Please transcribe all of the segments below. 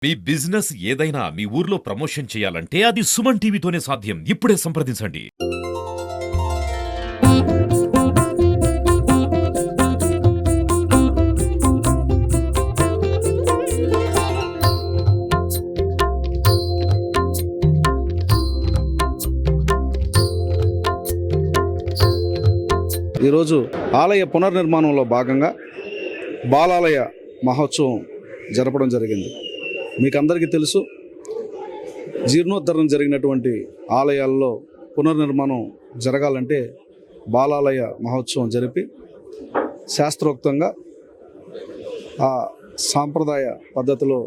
మీ business ఏదైనా మీ ఊర్లో promotion చేయాలంటే అది సుమన్ టీవీతోనే సాధ్యం. ఇప్పుడే సంప్రదించండి. ఈరోజు ఆలయ పునర్నిర్మాణంలో భాగంగా బాలాలయ మహోత్సవం జరపడం జరిగింది. మీకు అందరికీ తెలుసు, జీర్ణోద్ధరణ జరిగినటువంటి ఆలయాల్లో పునర్నిర్మాణం జరగాలంటే బాలాలయ మహోత్సవం జరిపి శాస్త్రోక్తంగా ఆ సాంప్రదాయ పద్ధతిలో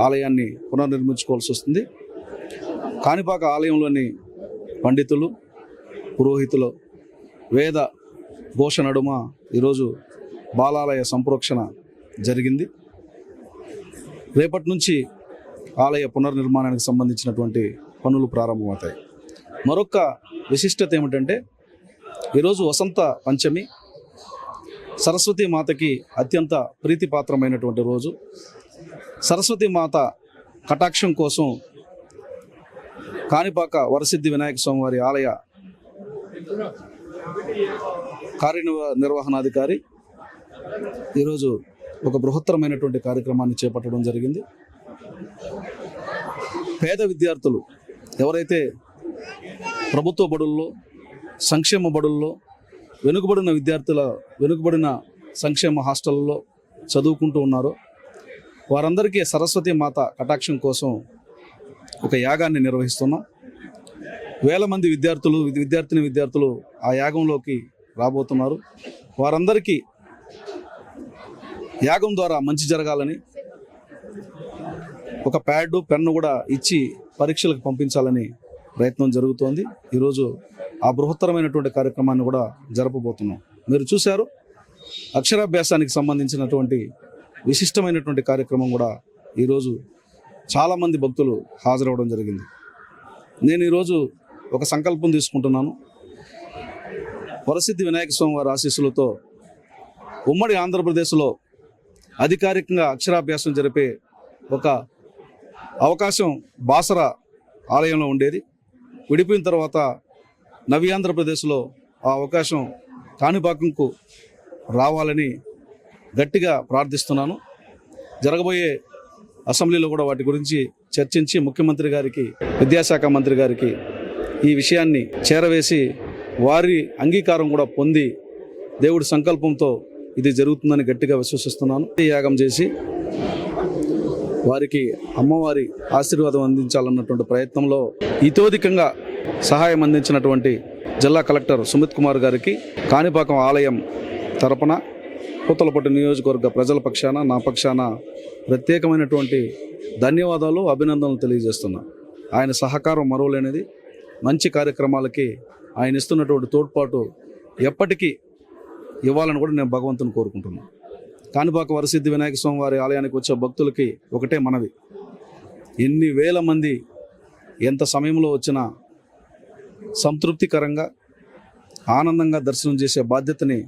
ఆలయాన్ని పునర్నిర్మించుకోవాల్సి వస్తుంది. కాణిపాక ఆలయంలోని పండితులు, పురోహితులు వేద ఘోష నడుమ ఈరోజు బాలాలయ సంప్రోక్షణ జరిగింది. రేపటి నుంచి ఆలయ పునర్నిర్మాణానికి సంబంధించినటువంటి పనులు ప్రారంభమవుతాయి. మరొక విశిష్టత ఏమిటంటే, ఈరోజు వసంత పంచమి, సరస్వతీ మాతకి అత్యంత ప్రీతిపాత్రమైనటువంటి రోజు. సరస్వతీ మాత కటాక్షం కోసం కాణిపాక వరసిద్ధి వినాయక స్వామి వారి ఆలయ కార్యనిర్వహణాధికారి ఈరోజు ఒక బృహత్తరమైనటువంటి కార్యక్రమాన్ని చేపట్టడం జరిగింది. పేద విద్యార్థులు ఎవరైతే ప్రభుత్వ బడుల్లో, సంక్షేమ బడుల్లో, వెనుకబడిన సంక్షేమ హాస్టల్లో చదువుకుంటూ ఉన్నారో వారందరికీ సరస్వతీ మాత కటాక్షం కోసం ఒక యాగాన్ని నిర్వహిస్తున్నాం. వేల మంది విద్యార్థులు ఆ యాగంలోకి రాబోతున్నారు. వారందరికీ యాగం ద్వారా మంచి జరగాలని ఒక ప్యాడ్, పెన్ను కూడా ఇచ్చి పరీక్షలకు పంపించాలని ప్రయత్నం జరుగుతోంది. ఈరోజు ఆ బృహత్తరమైనటువంటి కార్యక్రమాన్ని కూడా జరపబోతున్నాం. మీరు చూశారు, అక్షరాభ్యాసానికి సంబంధించినటువంటి విశిష్టమైనటువంటి కార్యక్రమం కూడా ఈరోజు చాలామంది భక్తులు హాజరవడం జరిగింది. నేను ఈరోజు ఒక సంకల్పం తీసుకుంటున్నాను. వరసిద్ధి వినాయక స్వామి వారి ఆశీస్సులతో ఉమ్మడి ఆంధ్రప్రదేశ్లో అధికారికంగా అక్షరాభ్యాసం జరిపే ఒక అవకాశం బాసర ఆలయంలో ఉండేది. విడిపోయిన తర్వాత నవి ఆంధ్రప్రదేశ్లో ఆ అవకాశం కాణిపాకంకు రావాలని గట్టిగా ప్రార్థిస్తున్నాను. జరగబోయే అసెంబ్లీలో కూడా వాటి గురించి చర్చించి ముఖ్యమంత్రి గారికి, విద్యాశాఖ మంత్రి గారికి ఈ విషయాన్ని చేరవేసి వారి అంగీకారం కూడా పొంది దేవుడి సంకల్పంతో ఇది జరుగుతుందని గట్టిగా విశ్వసిస్తున్నాను. ఈ యాగం చేసి వారికి అమ్మవారి ఆశీర్వాదం అందించాలన్నటువంటి ప్రయత్నంలో ఇతోధికంగా సహాయం అందించినటువంటి జిల్లా కలెక్టర్ సుమిత్ కుమార్ గారికి కాణిపాకం ఆలయం తరపున, పూతలపట్టు నియోజకవర్గ ప్రజల పక్షాన, నా పక్షాన ప్రత్యేకమైనటువంటి ధన్యవాదాలు, అభినందనలు తెలియజేస్తున్నా. ఆయన సహకారం మరువలేనిది. మంచి కార్యక్రమాలకి ఆయన ఇస్తున్నటువంటి తోడ్పాటు ఎప్పటికీ ఇవ్వాలని కూడా నేను భగవంతుని కోరుకుంటున్నాను. కాణిపాక వరసిద్ధి వినాయక స్వామి వారి ఆలయానికి వచ్చే భక్తులకి ఒకటే మనవి, ఎన్ని వేల మంది ఎంత సమయంలో వచ్చినా సంతృప్తికరంగా, ఆనందంగా దర్శనం చేసే బాధ్యతని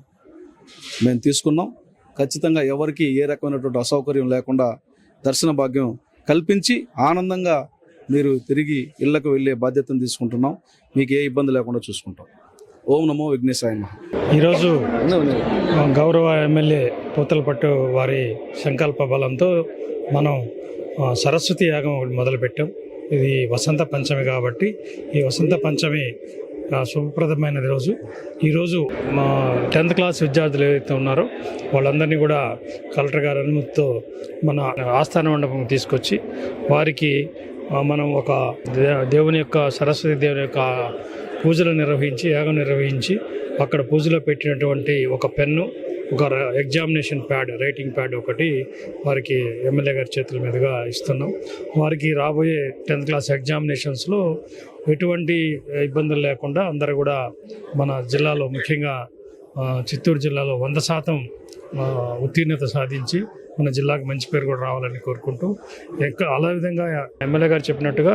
మేము తీసుకున్నాం. ఖచ్చితంగా ఎవరికి ఏ రకమైనటువంటి అసౌకర్యం లేకుండా దర్శన భాగ్యం కల్పించి ఆనందంగా మీరు తిరిగి ఇళ్లకు వెళ్ళే బాధ్యతను తీసుకుంటున్నాం. మీకు ఏ ఇబ్బంది లేకుండా చూసుకుంటాం. ఓం నమో విఘ్నేశాయ నమః. ఈరోజు గౌరవ ఎమ్మెల్యే పూతలపట్టు వారి సంకల్ప బలంతో మనం సరస్వతి యాగం మొదలుపెట్టాం. ఇది వసంత పంచమి కాబట్టి ఈ వసంత పంచమి శుభప్రదమైన రోజు. ఈరోజు మా 10th క్లాస్ విద్యార్థులు ఏవైతే ఉన్నారో వాళ్ళందరినీ కూడా కలెక్టర్ గారి అనుమతితో మన ఆస్థాన మండపం తీసుకొచ్చి వారికి మనం ఒక దేవుని యొక్క, సరస్వతి దేవుని యొక్క పూజలు నిర్వహించి, యాగం నిర్వహించి అక్కడ పూజలో పెట్టినటువంటి ఒక పెన్ను, ఒక ఎగ్జామినేషన్ ప్యాడ్, రైటింగ్ ప్యాడ్ ఒకటి వారికి ఎమ్మెల్యే గారి చేతుల మీదుగా ఇస్తున్నాం. వారికి రాబోయే 10th క్లాస్ ఎగ్జామినేషన్స్లో ఎటువంటి ఇబ్బందులు లేకుండా అందరూ కూడా మన జిల్లాలో, ముఖ్యంగా చిత్తూరు జిల్లాలో 100% ఉత్తీర్ణత సాధించి మన జిల్లాకు మంచి పేరు కూడా రావాలని కోరుకుంటూ అలా విధంగా ఎమ్మెల్యే గారు చెప్పినట్టుగా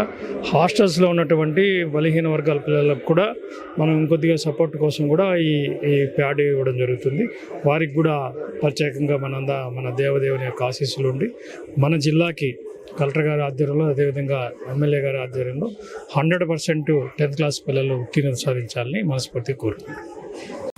హాస్టల్స్లో ఉన్నటువంటి బలహీన వర్గాల పిల్లలకు కూడా మనం ఇంకొద్దిగా సపోర్ట్ కోసం కూడా ఈ ప్యాడ్ ఇవ్వడం జరుగుతుంది. వారికి కూడా ప్రత్యేకంగా మన దేవదేవుని యొక్క ఆశీస్సులు ఉండి మన జిల్లాకి కలెక్టర్ గారి ఆధ్వర్యంలో అదేవిధంగా ఎమ్మెల్యే గారి ఆధ్వర్యంలో 100% 10th క్లాస్ పిల్లలు ఉత్తీర్ణత సాధించాలని మనస్ఫూర్తిగా కోరుకుంటున్నాను.